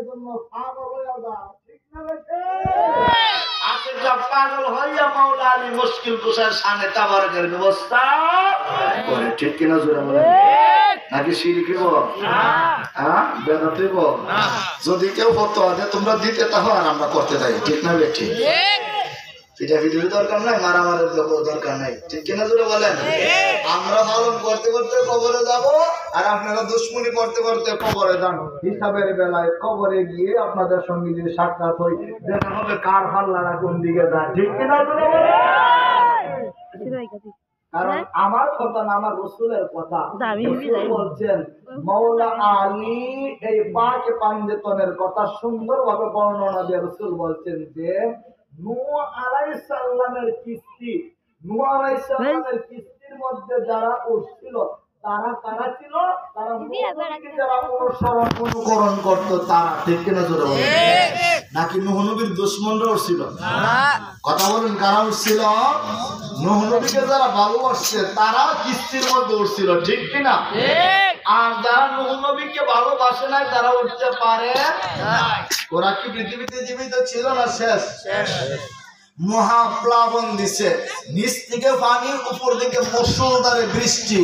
জন্য পাগল হইয়া যায়, ঠিক না বেঠে? আশিকরা পাগল হইয়া মাওলা আলী মুশকিল কুশার সামনে তাবারকের ব্যবস্থা করে, ঠিক কিনা জোরে বলেন? নাকি শিরক হইব? হ্যাঁ, বেদাত হইব? যদি কেউ ফতোয়া দেয় তোমরা দিতে তাহো, আর আমরা করতে যাই, ঠিক না বেঠে? পিঠাপিঠির দরকার নাই, মারামারির দরকার নাই, ঠিক কিনা জোরে বলেন? আমরা পালন করতে করতে কবরে যাব, আর আপনারা দুশ্মনী করতে করতে কবরে যান। হিসাবের বেলায় কবরে গিয়ে আপনাদের সঙ্গে যদি সাক্ষাৎ হই, দেখা হবে কার পাল্লাটা কোন দিকে যায়, ঠিক কিনা জোরে বলেন? কারণ আমার কথা না, আমার রাসূলের কথা। রাসূল বলছেন, মাওলা আলী এই পাক পাঞ্জেতনের কথা সুন্দরভাবে বর্ণনা দিয়ে রাসূল বলছেন যে নূহ আলাইহিস সালামের কিস্তি, নূহ আলাইহিস সালামের কিস্তির মধ্যে যারা উঠছিল তারা কারা ছিল? তারা নবীকে যারা অনুকরণ করত তারা, ঠিক কিনা জোরে বলেন? নাকি নূহ নবীর দুশমনরা উঠছিল? কথা বলুন, কারা উঠছিল? নূহ নবীকে যারা ভালোবাসছে তারা কিস্তির মধ্যে উঠছিল, ঠিক কিনা? আর যারা নূহ নবীকে ভালোবাসে না তারা উঠতে পারে না। ওরা কি পৃথিবীতে জীবিত ছিল না? শেষ। মহাপ্লাবন দিছে, নিচ থেকে পানি, উপর থেকে মুষলধারে বৃষ্টি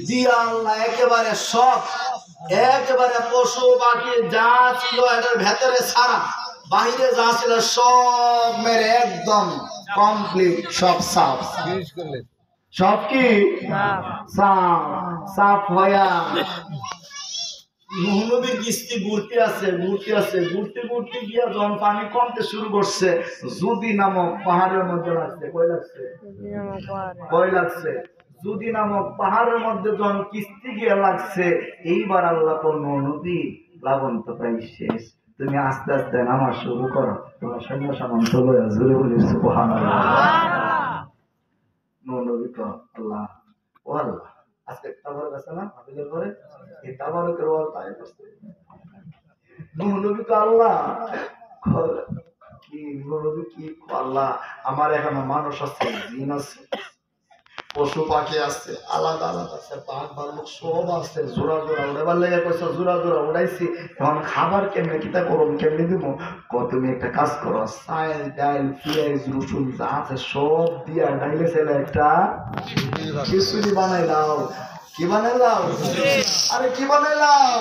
দিয়া আল্লাহ একেবারে সব, একেবারে পশু পাখি যা ছিল এটার ভেতরে ছাড়া, বাহিরে যা ছিল সব মেরে একদম কমপ্লিট, সব সাফ। সব কি সাফ সাফ হইয়া নূহ নবীর কিস্তি ঘুরতে আছে ঘুরতে ঘুরতে গিয়া যখন পানি কমতে শুরু করছে, জুদি নামক পাহাড়ের মধ্যে লাগছে। কয় লাগছে? জুদি নামক পাহাড়ের মধ্যে যখন কিস্তি গিয়ে লাগছে, এইবার আল্লাহ কোন নবী প্লাবন তো প্রায় শেষ, তুমি আস্তে আস্তে নামা শুরু করো, তোমার সৈন্য সামান চলে জুড়ে বলি সুবহানাল্লাহ। নবী তো আল্লাহ, ও আল্লাহ, আজকে তাবারক আছে না হাফিজের ঘরে, এই তাবারকের ওয়াল তাই করতে নবী তো আল্লাহ কি, নবী কি আল্লাহ, আমার এখনো মানুষ আছে, জিন আছে, পশু পাখি আছে, আলাদা আলাদা আছে, বাঘ ভাল্লুক সব আছে, জোড়া জোড়া উড়াবার লেগে কইছো, জোড়া জোড়া উড়াইছি, এখন খাবার কেমনে কিতা করুন, কেমনে দিব? তুমি একটা কাজ করো, চাল ডাল পেঁয়াজ রসুন যা আছে সব দিয়া ডাইলে ছেলে একটা খিচুড়ি বানাই দাও। কি বানাই দাও? আরে কি বানাই দাও?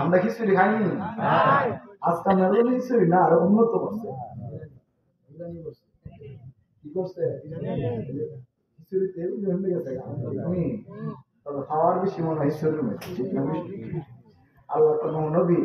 আমরা খিচুড়ি খাইনি আজকাল, মেরুনি খিচুড়ি না, আরো উন্নত করছে। কি করছে? খাওয়ার বেশি মনে হয় ঈশ্বরের মধ্যে, ঠিক না? আল্লাহ তো নবী